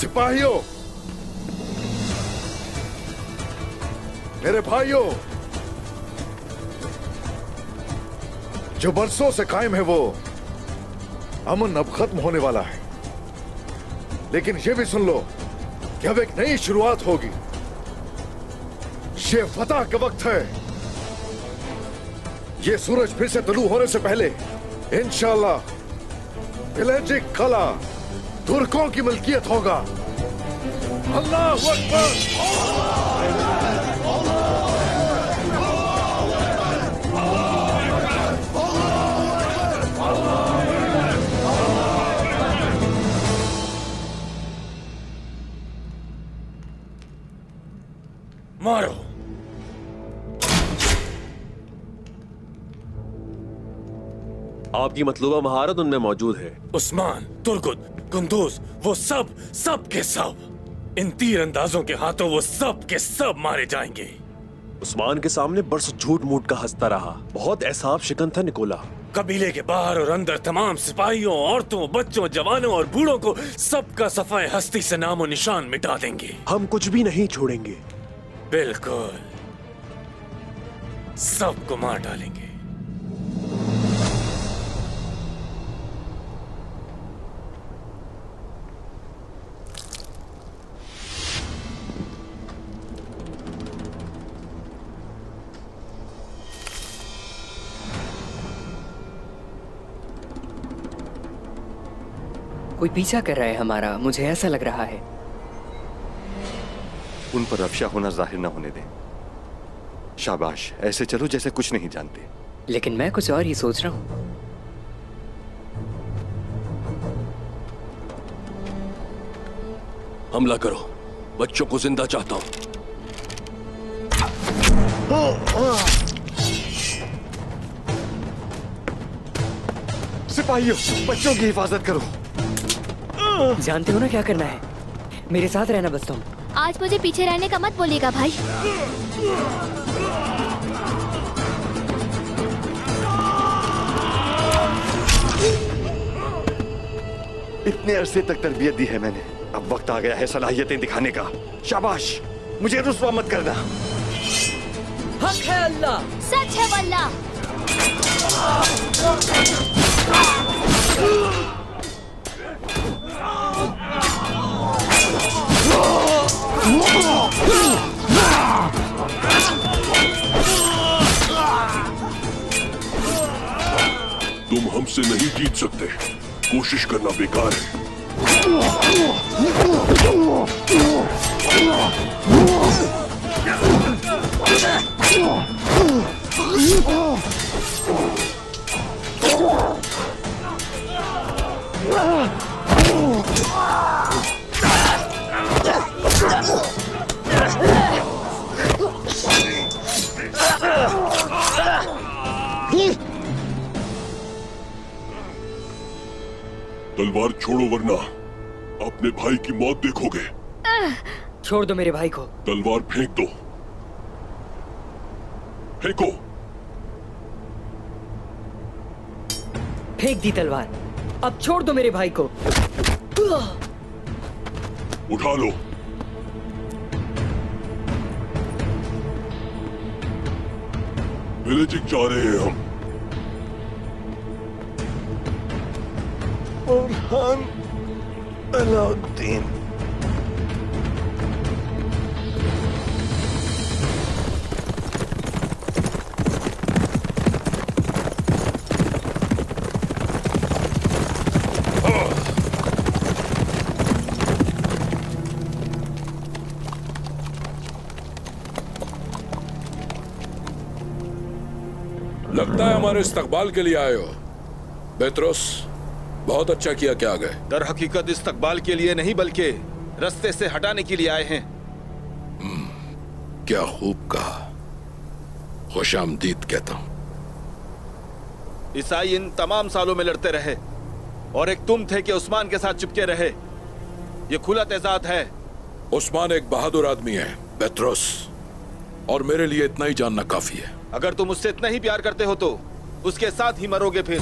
सिपाहियों, मेरे भाइयों, जो बरसों से कायम है वो अमन अब खत्म होने वाला है। लेकिन ये भी सुन लो कि अब एक नई शुरुआत होगी। ये फतह का वक्त है। ये सूरज फिर से तुलू होने से पहले इंशाअल्लाह बिलेजिक कला तुर्कों की मिल्कियत होगा। अल्लाहू अकबर। मारो। आपकी मतलूबा महारत उनमें मौजूद है। उस्मान, तुर्गुत, कुंदूज, वो सब के सब इन तीर अंदाजों के हाथों वो सब के सब मारे जाएंगे। उस्मान के सामने बरस झूठ मूठ का हंसता रहा। बहुत एहसाब शिकन था निकोला। कबीले के बाहर और अंदर तमाम सिपाहियों, औरतों, बच्चों, जवानों और बूढ़ों को सबका सफाए हस्ती से नामो निशान मिटा देंगे। हम कुछ भी नहीं छोड़ेंगे। बिल्कुल, सबको मार डालेंगे। कोई पीछा कर रहा है हमारा, मुझे ऐसा लग रहा है। उन पर अफशा होना जाहिर न होने दें। शाबाश, ऐसे चलो जैसे कुछ नहीं जानते। लेकिन मैं कुछ और ही सोच रहा हूँ। हमला करो, बच्चों को जिंदा चाहता हूं। सिपाहियों, बच्चों की हिफाजत करो। जानते हो ना क्या करना है। मेरे साथ रहना बस तुम। आज मुझे पीछे रहने का मत बोलिएगा भाई। इतने अरसे तक तरबियत दी है मैंने, अब वक्त आ गया है सलाहियतें दिखाने का। शाबाश, मुझे रुस्वा मत करना। हक है अल्लाह, सच है वल्लाह। तुम हमसे नहीं जीत सकते, कोशिश करना बेकार है। तलवार छोड़ो वरना अपने भाई की मौत देखोगे। छोड़ दो मेरे भाई को। तलवार फेंक दो। फेंको। फेंक दी तलवार। अब छोड़ दो मेरे भाई को। उठा लो। विलेजिक जा रहे हैं हम। बुरहान अलाउद्दीन। लगता है हमारे इस्तकबाल के लिए आए हो। बेतरोस, बहुत अच्छा किया कि आ गए। दर हकीकत इस्तकबाल के लिए नहीं बल्कि रास्ते से हटाने के लिए आए हैं। क्या खूब कहा। खुशामदीद कहता हूं। ईसाई इन तमाम सालों में लड़ते रहे और एक तुम थे कि उस्मान के साथ चिपके रहे। ये खुला तेजाद है। उस्मान एक बहादुर आदमी है बेतरोस, और मेरे लिए इतना ही जानना काफी है। अगर तुम उससे इतना ही प्यार करते हो तो उसके साथ ही मरोगे। फिर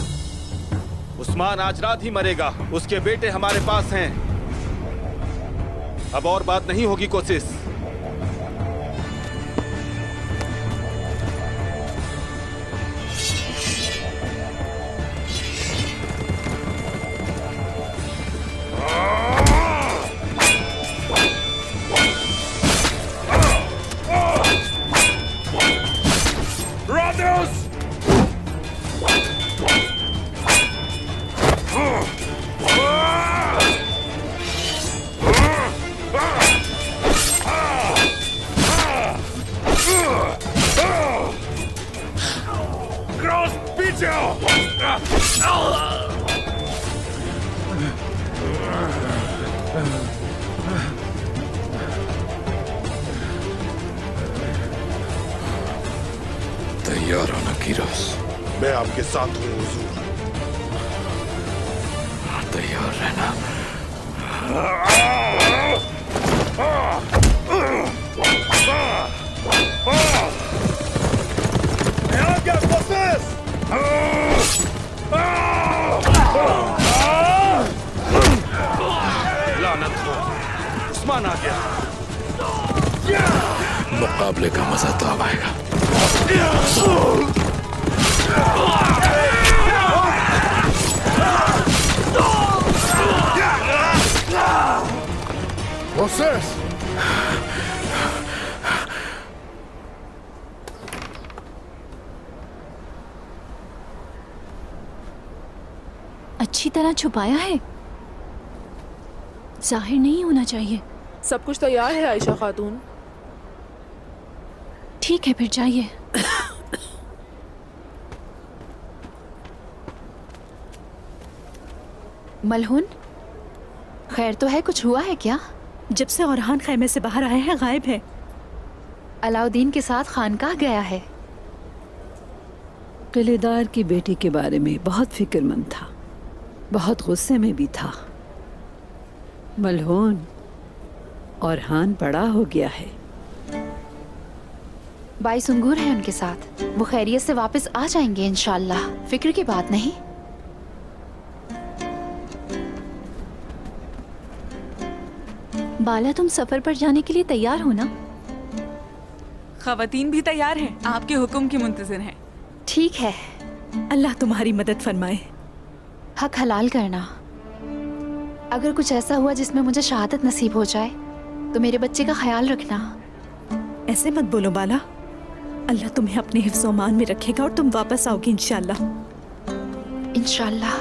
उस्मान आज रात ही मरेगा। उसके बेटे हमारे पास हैं। अब और बात नहीं होगी कोशिश। तैयार होना कीरोस। मैं आपके साथ हूँ हुजूर। तैयार रहना। लानत हो, उस्मान आ गया। मुकाबले का मजा तो अब आएगा। Moisés! अच्छी तरह छुपाया है, जाहिर नहीं होना चाहिए। सब कुछ तैयार है आयशा खातून। ठीक है, फिर जाइए। मलहून, खैर तो है? कुछ हुआ है क्या? जब से औरहान खैमे से बाहर आए हैं गायब है। अलाउद्दीन के साथ खानकाह गया है। किलेदार की बेटी के बारे में बहुत फिक्रमंद था, बहुत गुस्से में भी था। मलहून, औरहान बड़ा हो गया है। बाई सुंगूर है उनके साथ, वो खैरियत से वापस आ जाएंगे इंशाल्लाह, फिक्र की बात नहीं। बाला, तुम सफर पर जाने के लिए तैयार हो ना? खवातीन भी तैयार हैं, आपके हुक्म की मुंतज़िर हैं। ठीक है। अल्लाह तुम्हारी मदद फरमाए। हक हलाल करना। अगर कुछ ऐसा हुआ जिसमें मुझे शहादत नसीब हो जाए तो मेरे बच्चे का ख्याल रखना। ऐसे मत बोलो बाला, अल्लाह तुम्हें अपने हिफ्ज़ व अमान में रखेगा और तुम वापस आओगी इंशाल्लाह। इंशाल्लाह।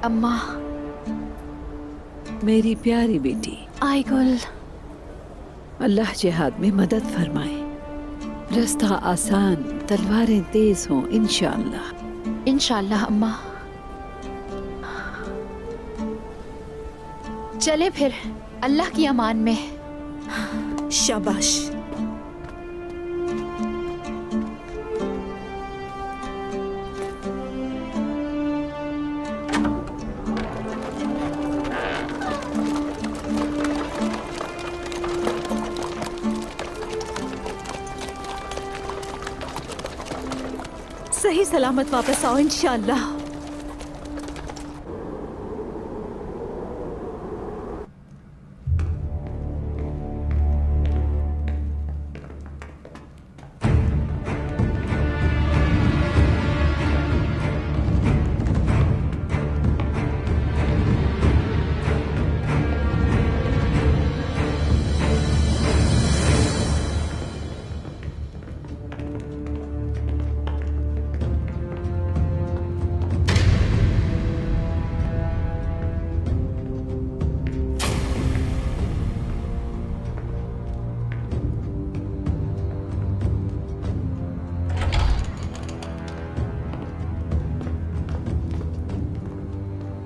अम्मा, मेरी प्यारी बेटी, आई गुल, अल्लाह जिहाद में मदद फरमाए, रास्ता आसान, तलवारें तेज हों इंशाअल्लाह। इंशाल्लाह अम्मा। चले फिर, अल्लाह की अमान में। शाबाश। सही सलामत वापस आओ इंशाअल्लाह।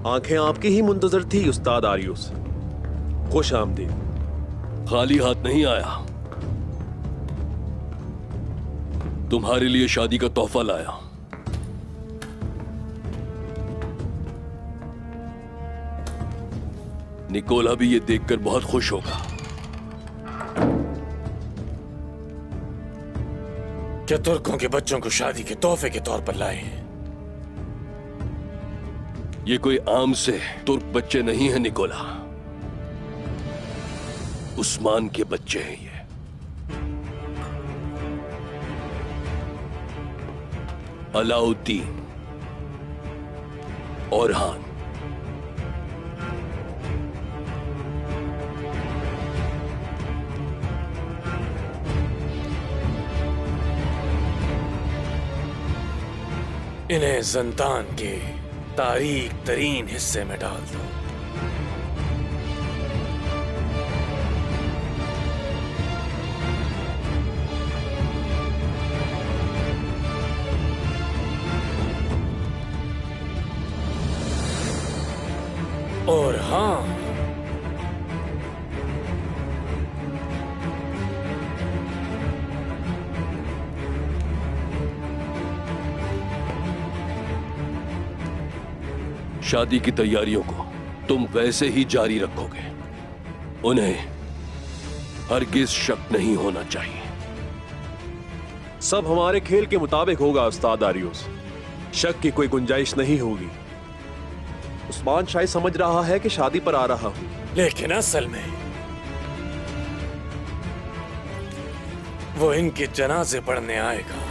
आंखें आपकी ही मुंतजर थी उस्ताद आरियुस। खुश आमदीद। खाली हाथ नहीं आया, तुम्हारे लिए शादी का तोहफा लाया। निकोला भी ये देखकर बहुत खुश होगा। क्या तुर्कों के बच्चों को शादी के तोहफे के तौर पर लाए हैं? ये कोई आम से तुर्क बच्चे नहीं है निकोला, उस्मान के बच्चे हैं ये। अलाउद्दीन, ओरहान, इन्हें ज़ंतान के तारीख तरीन हिस्से में डाल दो। और हाँ, शादी की तैयारियों को तुम वैसे ही जारी रखोगे। उन्हें हरगिज शक नहीं होना चाहिए। सब हमारे खेल के मुताबिक होगा उस्ताद आरियूस, शक की कोई गुंजाइश नहीं होगी। उस्मान शायद समझ रहा है कि शादी पर आ रहा हूं, लेकिन असल में वो इनके जनाजे पढ़ने आएगा।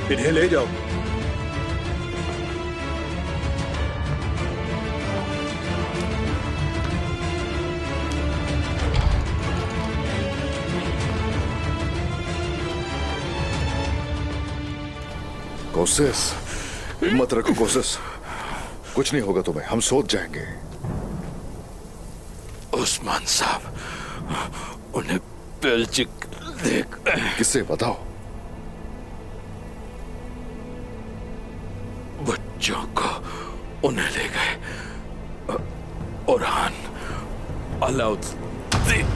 इन्हें ले जाओ। कोशिश, हिम्मत रखो कोशिश, कुछ नहीं होगा तुम्हें, हम सोच जाएंगे। उस्मान साहब, उन्हें बेल्जिक देख। किससे बताओ? बच्चों को उन्हें ले गए ओरहान, अलाउद्दीन।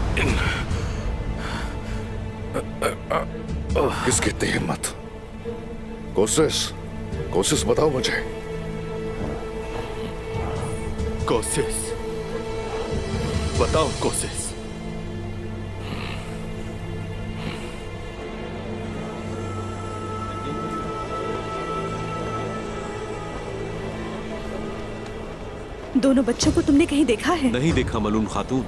किसकी इतनी हिम्मत? कोशिश, कोशिश बताओ मुझे। कोशिश बताओ, कोशिश। दोनों बच्चों को तुमने कहीं देखा है? नहीं देखा मलून खातून।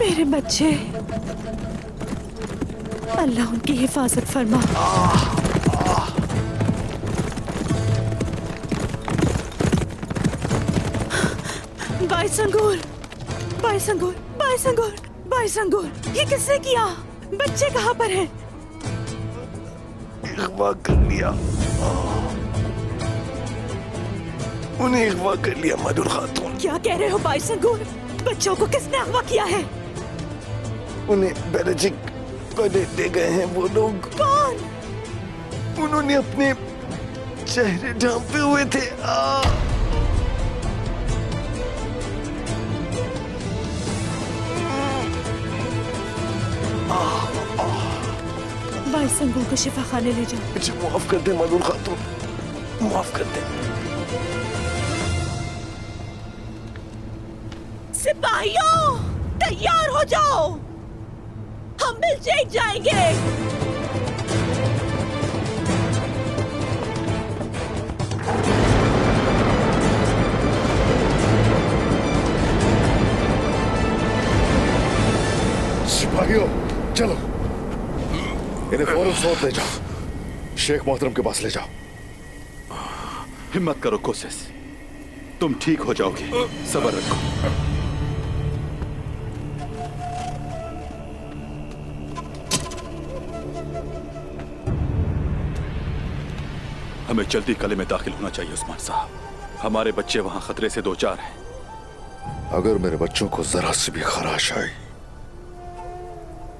मेरे बच्चे, अल्लाह उनकी हिफाजत फरमा। बाईसंगुर, बाईसंगुर, बाईसंगुर, बाईसंगुर, ये किसने किया? बच्चे कहाँ पर हैं? अगवा कर लिया, उन्हें अगवा कर लिया मधुर खातून। क्या कह रहे हो बाईसंगुर? बच्चों को किसने अगवा किया है? उन्हें बेल्जिक को दे गए हैं वो लोग। कौन? उन्होंने अपने चेहरे ढांपे हुए थे। बाईसंगुर को शिफा खाने ले जाओ। मुझे माफ कर दे मधुर खातून, माफ कर दे। सिपाहियों, तैयार हो जाओ, हम बेल्जिक जाएंगे। सिपाहियों, चलो, इन्हें फौरन सौंप ले जाओ, शेख मोहतरम के पास ले जाओ। हिम्मत करो कोशिश, तुम ठीक हो जाओगे, सब्र रखो। हमें जल्दी किले में दाखिल होना चाहिए उस्मान साहब। हमारे बच्चे वहां खतरे से दो चार हैं। अगर मेरे बच्चों को जरा सी भी खराश आई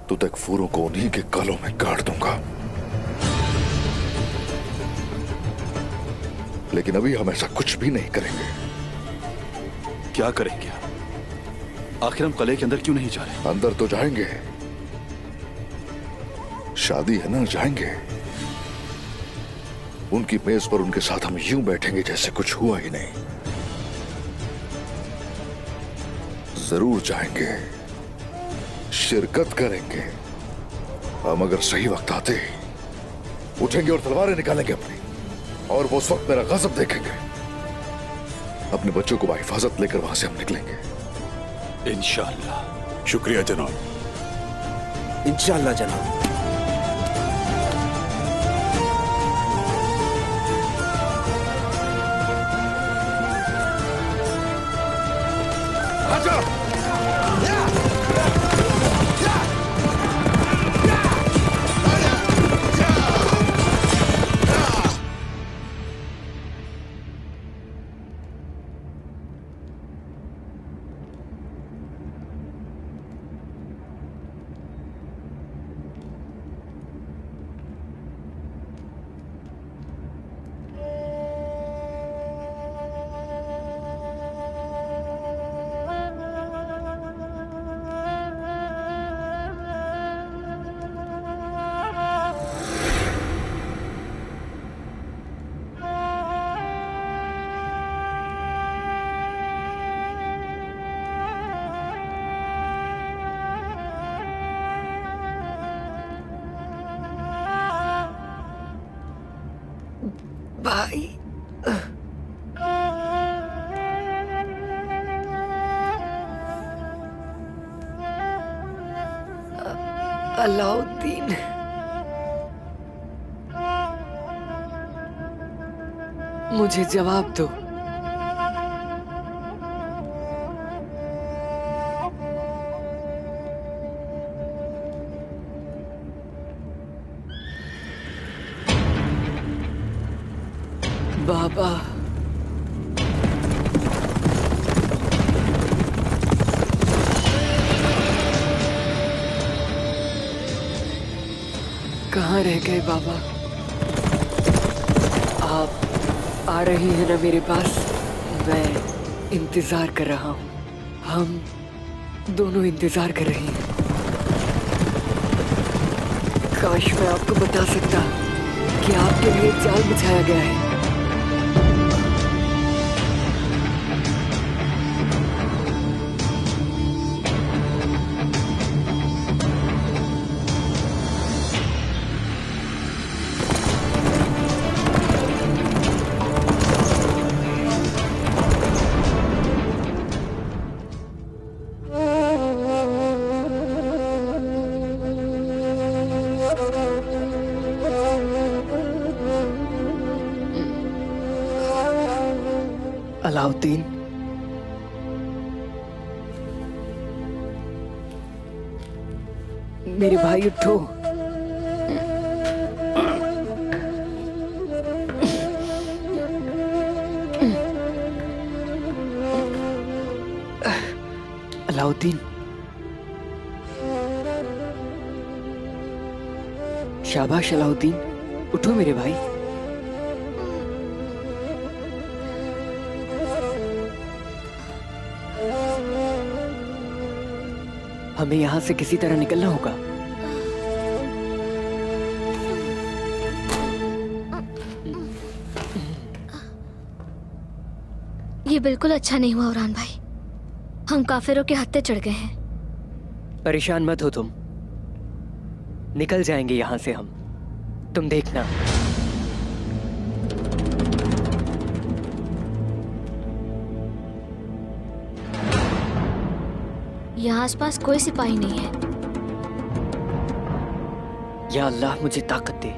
तो तकफूरों को उन्हीं के गलों में गाड़ दूंगा। लेकिन अभी हम ऐसा कुछ भी नहीं करेंगे। क्या करेंगे? आखिर हम कले के अंदर क्यों नहीं जा रहे? अंदर तो जाएंगे, शादी है ना, जाएंगे। उनकी मेज पर उनके साथ हम यूं बैठेंगे जैसे कुछ हुआ ही नहीं। जरूर जाएंगे, शिरकत करेंगे। हम अगर सही वक्त आते उठेंगे और तलवारें निकालेंगे अपनी, और वो उस वक्त मेरा गजब देखेंगे। अपने बच्चों को बाहिफाजत लेकर वहां से हम निकलेंगे इंशाअल्लाह। शुक्रिया जनाब। इंशाल्लाह जनाब। भाई, अलाउद्दीन, मुझे जवाब दो। बाबा, कहाँ रह गए बाबा? आप आ रही हैं ना मेरे पास? मैं इंतजार कर रहा हूँ। हम दोनों इंतजार कर रहे हैं। काश मैं आपको बता सकता कि आपके लिए जाल बिछाया गया है। अलाउद्दीन, मेरे भाई उठो। अलाउद्दीन, शाबाश अलाउद्दीन, उठो मेरे भाई। हमें यहाँ से किसी तरह निकलना होगा। ये बिल्कुल अच्छा नहीं हुआ उरान भाई। हम काफिरों के हत्थे चढ़ गए हैं। परेशान मत हो तुम, निकल जाएंगे यहाँ से हम, तुम देखना। यहाँ आसपास कोई सिपाही नहीं है। या अल्लाह मुझे ताकत दे।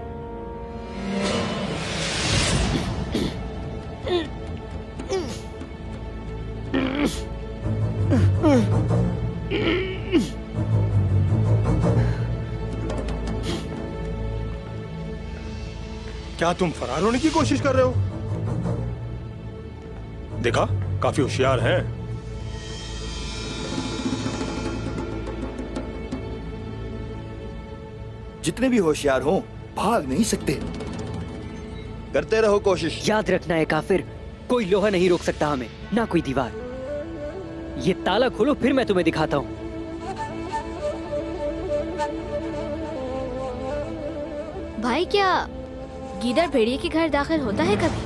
क्या तुम फरार होने की कोशिश कर रहे हो? देखा, काफी होशियार हैं। जितने भी होशियार हों भाग नहीं सकते। करते रहो कोशिश। याद रखना है काफिर, कोई लोहा नहीं रोक सकता हमें, ना कोई दीवार। ये ताला खोलो, फिर मैं तुम्हें दिखाता हूँ। भाई क्या गीदड़ भेड़िए के घर दाखिल होता है कभी?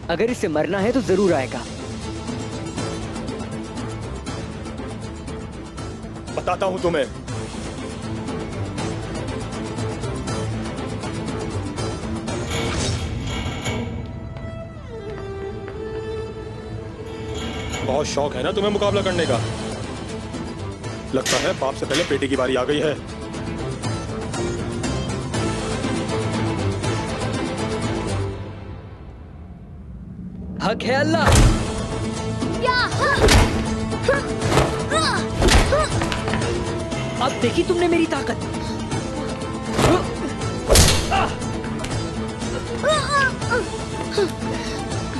अगर इसे मरना है तो जरूर आएगा। बताता हूँ तुम्हें। बहुत शौक है ना तुम्हें मुकाबला करने का। लगता है बाप से पहले बेटे की बारी आ गई है। हक है अल्लाह। अब देखी तुमने मेरी ताकत।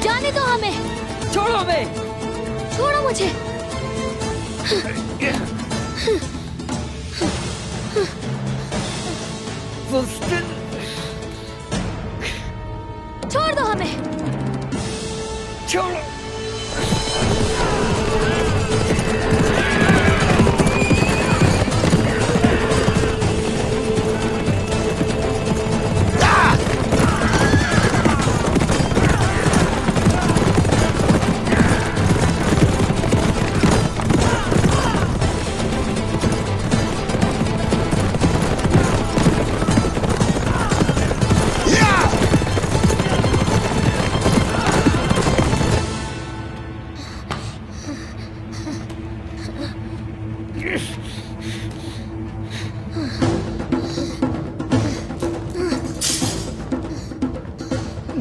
जाने दो हमें। छोड़ो हमें। छोड़ो मुझे। छोड़ दो हमें। छोड़ो।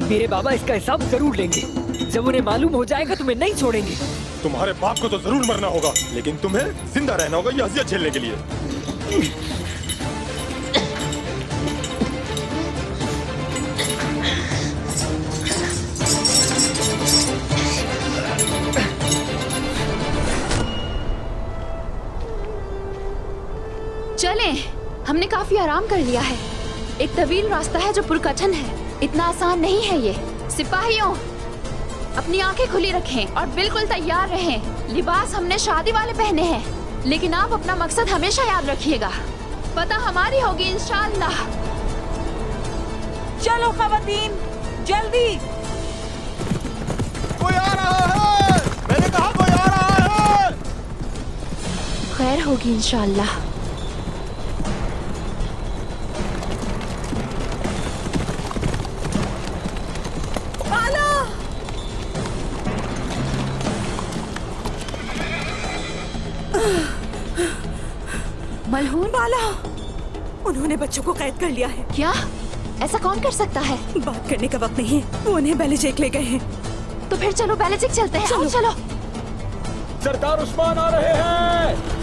मेरे बाबा इसका हिसाब जरूर लेंगे। जब उन्हें मालूम हो जाएगा तुम्हें नहीं छोड़ेंगे। तुम्हारे बाप को तो जरूर मरना होगा, लेकिन तुम्हें जिंदा रहना होगा ये अजियत झेलने के लिए। चलें, हमने काफी आराम कर लिया है। एक तवील रास्ता है जो पुरकठिन है। इतना आसान नहीं है ये। सिपाहियों, अपनी आंखें खुली रखें और बिल्कुल तैयार रहें। लिबास हमने शादी वाले पहने हैं, लेकिन आप अपना मकसद हमेशा याद रखिएगा। पता हमारी होगी इंशाअल्लाह। चलो खवातीन, जल्दी। कोई आ रहा है, मैंने कहा कोई आ रहा है। खैर होगी इंशाअल्लाह। मलहून बाला, उन्होंने बच्चों को कैद कर लिया है। क्या? ऐसा कौन कर सकता है? बात करने का वक्त नहीं है। वो उन्हें बेलेजेक ले गए हैं। तो फिर चलो बेलेजेक चलते हैं। चलो। चलो। सरदार उस्मान आ रहे हैं।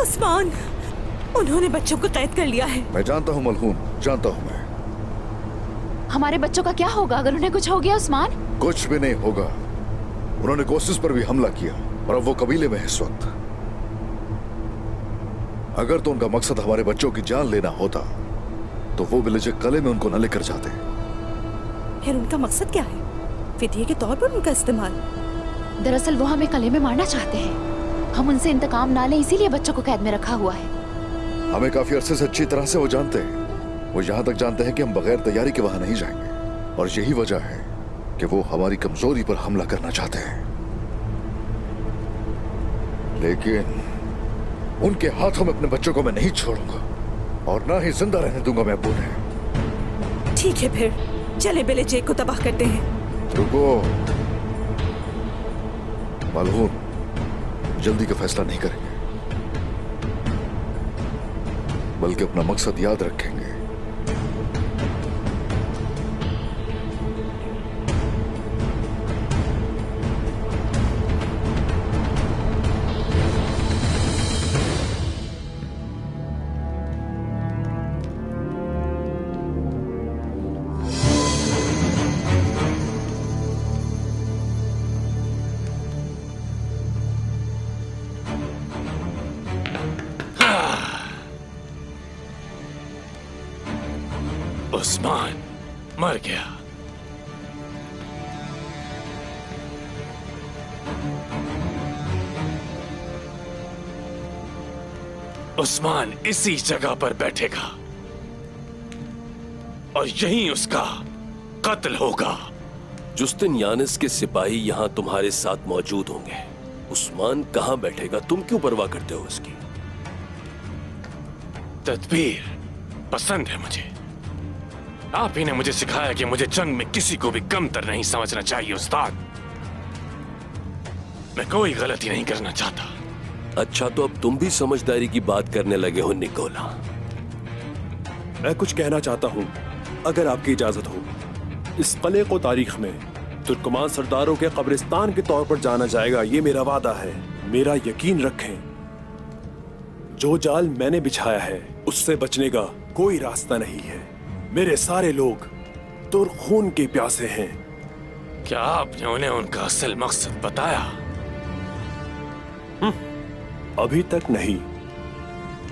उस्मान, उन्होंने बच्चों को कैद कर लिया है। मैं जानता हूँ मलहून, जानता हूँ मैं। हमारे बच्चों का क्या होगा अगर उन्हें कुछ हो गया उस्मान? कुछ भी नहीं होगा। उन्होंने कोशिश पर भी हमला किया और अब वो कबीले में है इस वक्त। अगर तो उनका मकसद हमारे बच्चों की जान लेना होता तो वो विलेज कले में उनको न लेकर जाते। फिर उनका मकसद क्या है? फिदिये के तौर पर उनका इस्तेमाल? दरअसल वो हमें कले में मारना चाहते हैं। हम उनसे इंतकाम ना लें, इसीलिए बच्चों को कैद में रखा हुआ है। हमें काफी अरसे से अच्छी तरह से वो जानते हैं। वो यहाँ तक जानते हैं कि हम बगैर तैयारी के वहां नहीं जाएंगे और यही वजह है कि वो हमारी कमजोरी पर हमला करना चाहते हैं। लेकिन उनके हाथों में अपने बच्चों को मैं नहीं छोड़ूंगा और ना ही जिंदा रहने दूंगा मैं उन्हें। ठीक है, फिर चले बेलेजेक को तबाह करते हैं। रुको मलहून, जल्दी का फैसला नहीं करेंगे, बल्कि अपना मकसद याद रखेंगे। उस्मान मर गया। उस्मान इसी जगह पर बैठेगा और यहीं उसका कत्ल होगा। जुस्तिनियानिस के सिपाही यहां तुम्हारे साथ मौजूद होंगे। उस्मान कहां बैठेगा, तुम क्यों परवाह करते हो उसकी? तदबीर पसंद है मुझे। आप ही ने मुझे सिखाया कि मुझे जंग में किसी को भी कमतर नहीं समझना चाहिए उस्ताद। मैं कोई गलती नहीं करना चाहता। अच्छा, तो अब तुम भी समझदारी की बात करने लगे हो निकोला। मैं कुछ कहना चाहता हूं, अगर आपकी इजाजत हो। इस किले को तारीख में तुर्कमान सरदारों के कब्रिस्तान के तौर पर जाना जाएगा, ये मेरा वादा है। मेरा यकीन रखें, जो जाल मैंने बिछाया है उससे बचने का कोई रास्ता नहीं है। मेरे सारे लोग तुर्क खून के प्यासे हैं। क्या आपने उन्हें उनका असल मकसद बताया? अभी तक नहीं।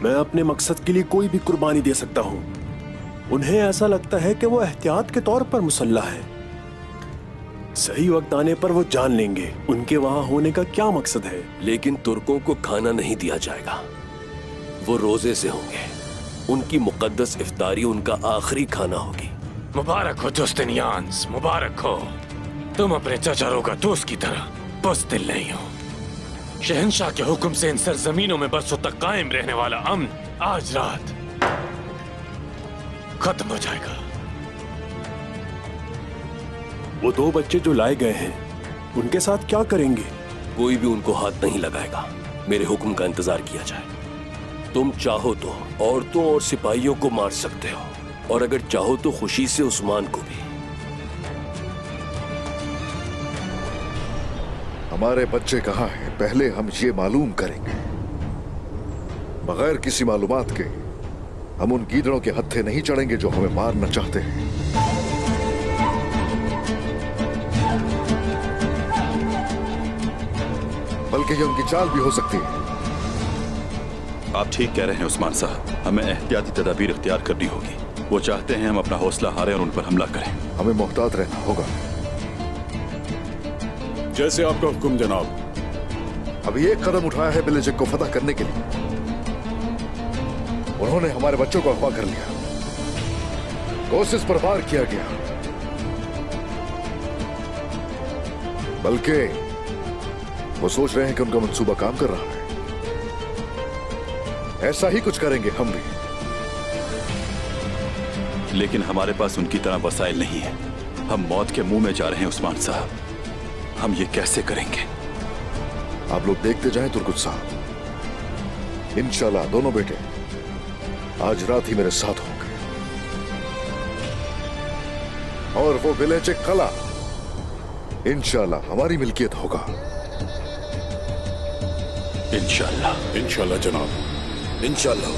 मैं अपने मकसद के लिए कोई भी कुर्बानी दे सकता हूं। उन्हें ऐसा लगता है कि वो एहतियात के तौर पर मुसल्ला है। सही वक्त आने पर वो जान लेंगे उनके वहां होने का क्या मकसद है। लेकिन तुर्कों को खाना नहीं दिया जाएगा, वो रोजे से होंगे। उनकी मुकद्दस इफ्तारी उनका आखिरी खाना होगी। मुबारक हो जुस्तिनियान्स, मुबारक हो। तुम अपने चचारों का दोस्त की तरह बुज़दिल नहीं हो। शहंशाह के हुक्म से इन सरजमीनों में बरसों तक कायम रहने वाला अमन आज रात खत्म हो जाएगा। वो 2 बच्चे जो लाए गए हैं, उनके साथ क्या करेंगे? कोई भी उनको हाथ नहीं लगाएगा। मेरे हुक्म का इंतजार किया जाए। तुम चाहो तो औरतों और सिपाहियों को मार सकते हो, और अगर चाहो तो खुशी से उस्मान को भी। हमारे बच्चे कहाँ हैं, पहले हम ये मालूम करेंगे। बगैर किसी मालूमात के हम उन गीदड़ों के हत्थे नहीं चढ़ेंगे जो हमें मारना चाहते हैं। बल्कि ये उनकी चाल भी हो सकती है। आप ठीक कह रहे हैं उस्मान साहब, हमें एहतियाती तदाबीर इख्तियार करनी होगी। वो चाहते हैं हम अपना हौसला हारें और उन पर हमला करें। हमें मोहतात रहना होगा। जैसे आपका हुक्म जनाब। अभी एक कदम उठाया है बिलेजिक को फतह करने के लिए। उन्होंने हमारे बच्चों को अगवा कर लिया, कोशिश पर वार किया गया, बल्कि वो सोच रहे हैं कि उनका मंसूबा काम कर रहा है। ऐसा ही कुछ करेंगे हम भी। लेकिन हमारे पास उनकी तरह वसाइल नहीं है। हम मौत के मुंह में जा रहे हैं उस्मान साहब। हम ये कैसे करेंगे? आप लोग देखते जाएं तुर्कुत साहब। इंशाल्लाह दोनों बेटे आज रात ही मेरे साथ होंगे, और वो विलेज कला इंशाल्लाह हमारी मिल्कियत होगा। इंशाल्लाह। इंशाल्लाह जनाब, इंशाल्लाह।